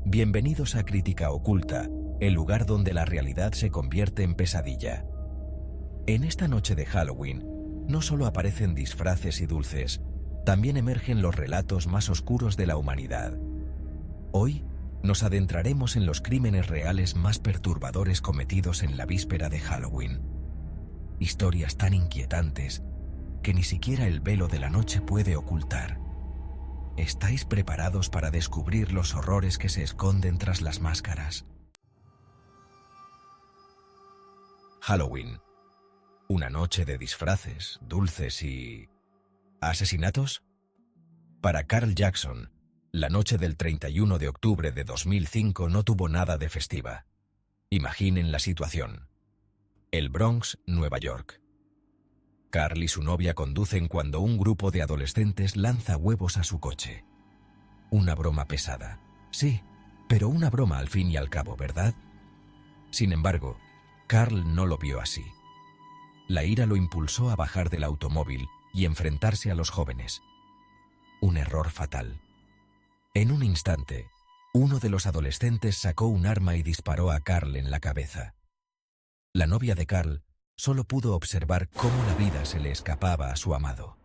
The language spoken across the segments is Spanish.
Bienvenidos a Crítica Oculta, el lugar donde la realidad se convierte en pesadilla. En esta noche de Halloween, no solo aparecen disfraces y dulces, también emergen los relatos más oscuros de la humanidad. Hoy, nos adentraremos en los crímenes reales más perturbadores cometidos en la víspera de Halloween. Historias tan inquietantes que ni siquiera el velo de la noche puede ocultar. ¿Estáis preparados para descubrir los horrores que se esconden tras las máscaras? Halloween. Una noche de disfraces, dulces y... ¿asesinatos? Para Carl Jackson, la noche del 31 de octubre de 2005 no tuvo nada de festiva. Imaginen la situación. El Bronx, Nueva York. Carl y su novia conducen cuando un grupo de adolescentes lanza huevos a su coche. Una broma pesada. Sí, pero una broma al fin y al cabo, ¿verdad? Sin embargo, Carl no lo vio así. La ira lo impulsó a bajar del automóvil y enfrentarse a los jóvenes. Un error fatal. En un instante, uno de los adolescentes sacó un arma y disparó a Carl en la cabeza. La novia de Carl solo pudo observar cómo la vida se le escapaba a su amado.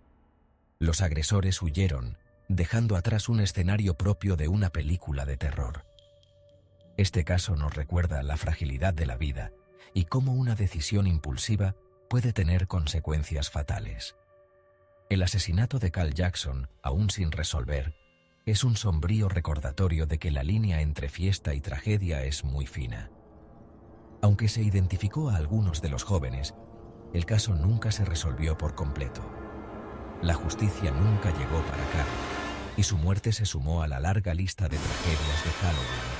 Los agresores huyeron, dejando atrás un escenario propio de una película de terror. Este caso nos recuerda la fragilidad de la vida y cómo una decisión impulsiva puede tener consecuencias fatales. El asesinato de Carl Jackson, aún sin resolver, es un sombrío recordatorio de que la línea entre fiesta y tragedia es muy fina. Aunque se identificó a algunos de los jóvenes, el caso nunca se resolvió por completo. La justicia nunca llegó para Carl, y su muerte se sumó a la larga lista de tragedias de Halloween.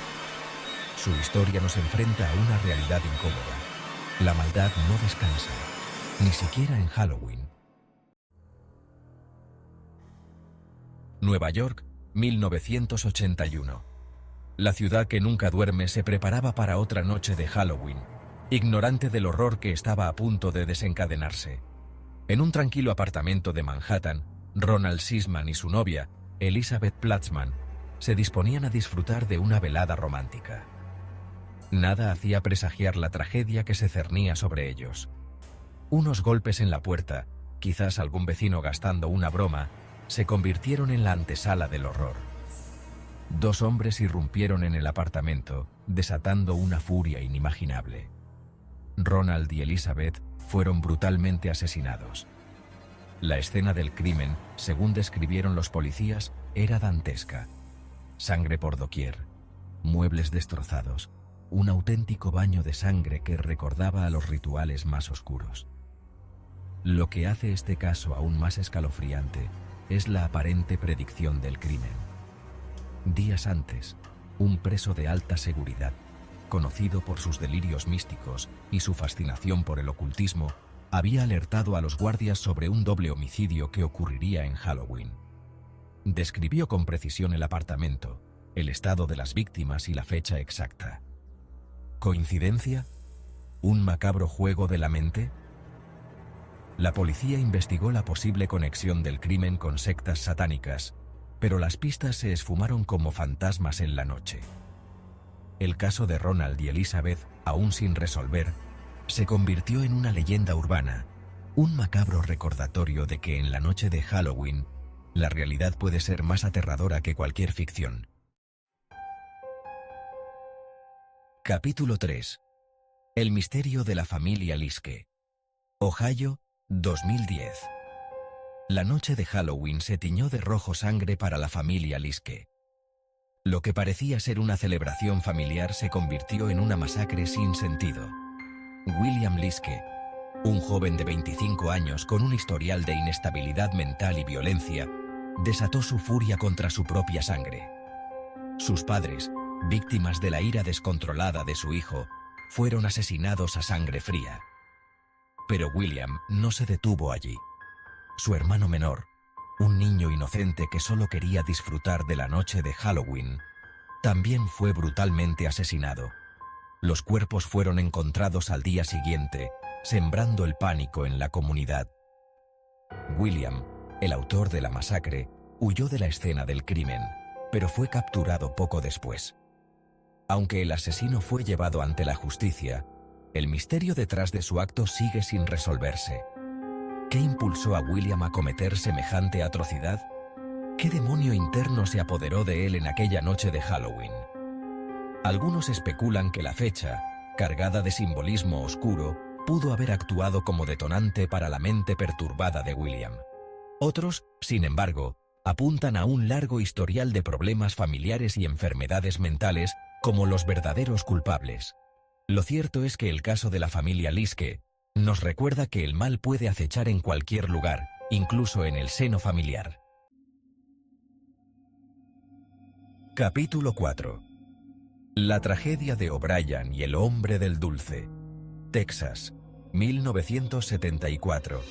Su historia nos enfrenta a una realidad incómoda. La maldad no descansa, ni siquiera en Halloween. Nueva York, 1981. La ciudad que nunca duerme se preparaba para otra noche de Halloween, ignorante del horror que estaba a punto de desencadenarse. En un tranquilo apartamento de Manhattan, Ronald Sisman y su novia, Elizabeth Platzman, se disponían a disfrutar de una velada romántica. Nada hacía presagiar la tragedia que se cernía sobre ellos. Unos golpes en la puerta, quizás algún vecino gastando una broma, se convirtieron en la antesala del horror. Dos hombres irrumpieron en el apartamento, desatando una furia inimaginable. Ronald y Elizabeth fueron brutalmente asesinados. La escena del crimen, según describieron los policías, era dantesca. Sangre por doquier, muebles destrozados, un auténtico baño de sangre que recordaba a los rituales más oscuros. Lo que hace este caso aún más escalofriante es la aparente predicción del crimen. Días antes, un preso de alta seguridad, conocido por sus delirios místicos y su fascinación por el ocultismo, había alertado a los guardias sobre un doble homicidio que ocurriría en Halloween. Describió con precisión el apartamento, el estado de las víctimas y la fecha exacta. ¿Coincidencia? ¿Un macabro juego de la mente? La policía investigó la posible conexión del crimen con sectas satánicas, pero las pistas se esfumaron como fantasmas en la noche. El caso de Ronald y Elizabeth, aún sin resolver, se convirtió en una leyenda urbana, un macabro recordatorio de que en la noche de Halloween, la realidad puede ser más aterradora que cualquier ficción. Capítulo 3. El misterio de la familia Liske. Ohio, 2010. La noche de Halloween se tiñó de rojo sangre para la familia Liske. Lo que parecía ser una celebración familiar se convirtió en una masacre sin sentido. William Liske, un joven de 25 años con un historial de inestabilidad mental y violencia, desató su furia contra su propia sangre. Sus padres, víctimas de la ira descontrolada de su hijo, fueron asesinados a sangre fría. Pero William no se detuvo allí. Su hermano menor, un niño inocente que solo quería disfrutar de la noche de Halloween, también fue brutalmente asesinado. Los cuerpos fueron encontrados al día siguiente, sembrando el pánico en la comunidad. William, el autor de la masacre, huyó de la escena del crimen, pero fue capturado poco después. Aunque el asesino fue llevado ante la justicia, el misterio detrás de su acto sigue sin resolverse. ¿Qué impulsó a William a cometer semejante atrocidad? ¿Qué demonio interno se apoderó de él en aquella noche de Halloween? Algunos especulan que la fecha, cargada de simbolismo oscuro, pudo haber actuado como detonante para la mente perturbada de William. Otros, sin embargo, apuntan a un largo historial de problemas familiares y enfermedades mentales como los verdaderos culpables. Lo cierto es que el caso de la familia Liske nos recuerda que el mal puede acechar en cualquier lugar, incluso en el seno familiar. Capítulo 4. La tragedia de O'Bryan y el hombre del dulce. Texas, 1974.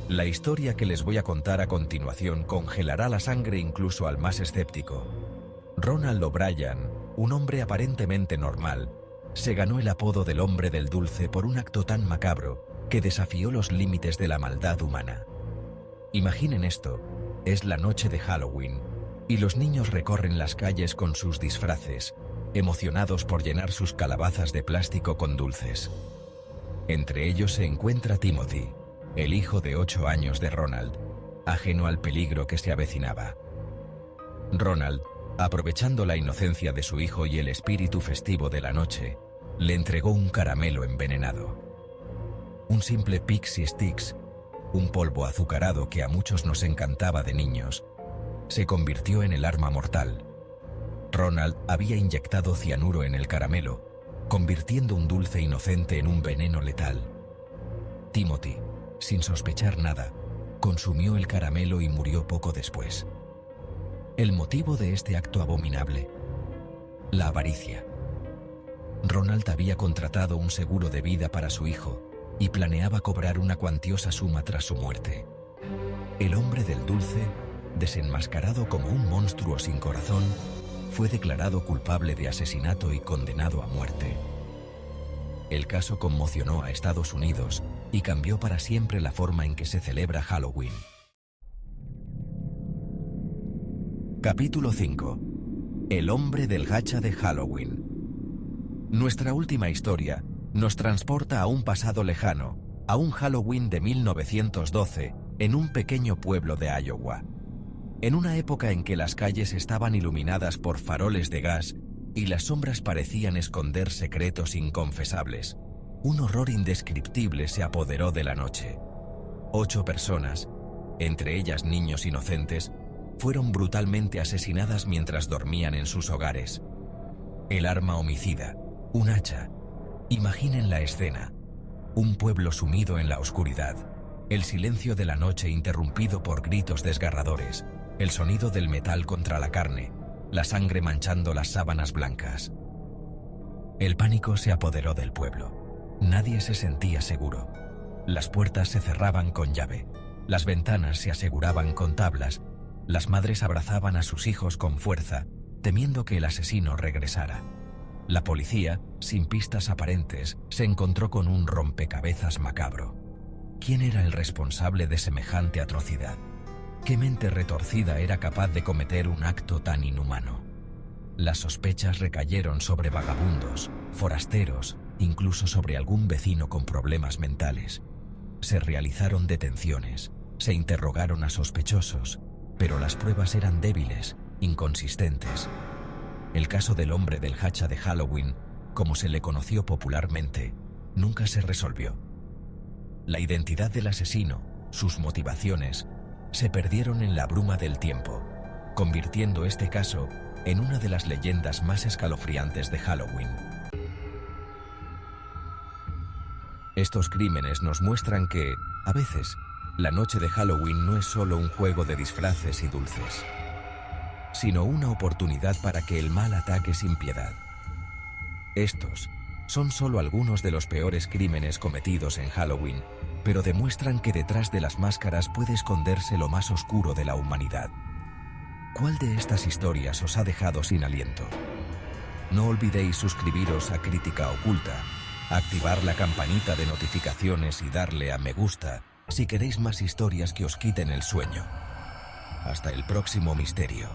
La historia que les voy a contar a continuación congelará la sangre incluso al más escéptico. Ronald O'Bryan, un hombre aparentemente normal, se ganó el apodo del hombre del dulce por un acto tan macabro que desafió los límites de la maldad humana. Imaginen esto, es la noche de Halloween, y los niños recorren las calles con sus disfraces, emocionados por llenar sus calabazas de plástico con dulces. Entre ellos se encuentra Timothy, el hijo de 8 años de Ronald, ajeno al peligro que se avecinaba. Ronald, aprovechando la inocencia de su hijo y el espíritu festivo de la noche, le entregó un caramelo envenenado. Un simple Pixie Sticks, un polvo azucarado que a muchos nos encantaba de niños, se convirtió en el arma mortal. Ronald había inyectado cianuro en el caramelo, convirtiendo un dulce inocente en un veneno letal. Timothy, sin sospechar nada, consumió el caramelo y murió poco después. El motivo de este acto abominable: la avaricia. Ronald había contratado un seguro de vida para su hijo y planeaba cobrar una cuantiosa suma tras su muerte. El hombre del dulce, desenmascarado como un monstruo sin corazón, fue declarado culpable de asesinato y condenado a muerte. El caso conmocionó a Estados Unidos y cambió para siempre la forma en que se celebra Halloween. Capítulo 5. El hombre del hacha de Halloween. Nuestra última historia nos transporta a un pasado lejano, a un Halloween de 1912, en un pequeño pueblo de Iowa. En una época en que las calles estaban iluminadas por faroles de gas y las sombras parecían esconder secretos inconfesables, un horror indescriptible se apoderó de la noche. 8 personas, entre ellas niños inocentes, fueron brutalmente asesinadas mientras dormían en sus hogares. El arma homicida, un hacha. Imaginen la escena: un pueblo sumido en la oscuridad, el silencio de la noche interrumpido por gritos desgarradores, el sonido del metal contra la carne, la sangre manchando las sábanas blancas. El pánico se apoderó del pueblo. Nadie se sentía seguro. Las puertas se cerraban con llave, las ventanas se aseguraban con tablas, las madres abrazaban a sus hijos con fuerza, temiendo que el asesino regresara. La policía, sin pistas aparentes, se encontró con un rompecabezas macabro. ¿Quién era el responsable de semejante atrocidad? ¿Qué mente retorcida era capaz de cometer un acto tan inhumano? Las sospechas recayeron sobre vagabundos, forasteros, incluso sobre algún vecino con problemas mentales. Se realizaron detenciones, se interrogaron a sospechosos, pero las pruebas eran débiles, inconsistentes. El caso del hombre del hacha de Halloween, como se le conoció popularmente, nunca se resolvió. La identidad del asesino, sus motivaciones, se perdieron en la bruma del tiempo, convirtiendo este caso en una de las leyendas más escalofriantes de Halloween. Estos crímenes nos muestran que, a veces, la noche de Halloween no es solo un juego de disfraces y dulces, sino una oportunidad para que el mal ataque sin piedad. Estos son solo algunos de los peores crímenes cometidos en Halloween, pero demuestran que detrás de las máscaras puede esconderse lo más oscuro de la humanidad. ¿Cuál de estas historias os ha dejado sin aliento? No olvidéis suscribiros a Crítica Oculta, activar la campanita de notificaciones y darle a me gusta si queréis más historias que os quiten el sueño. Hasta el próximo misterio.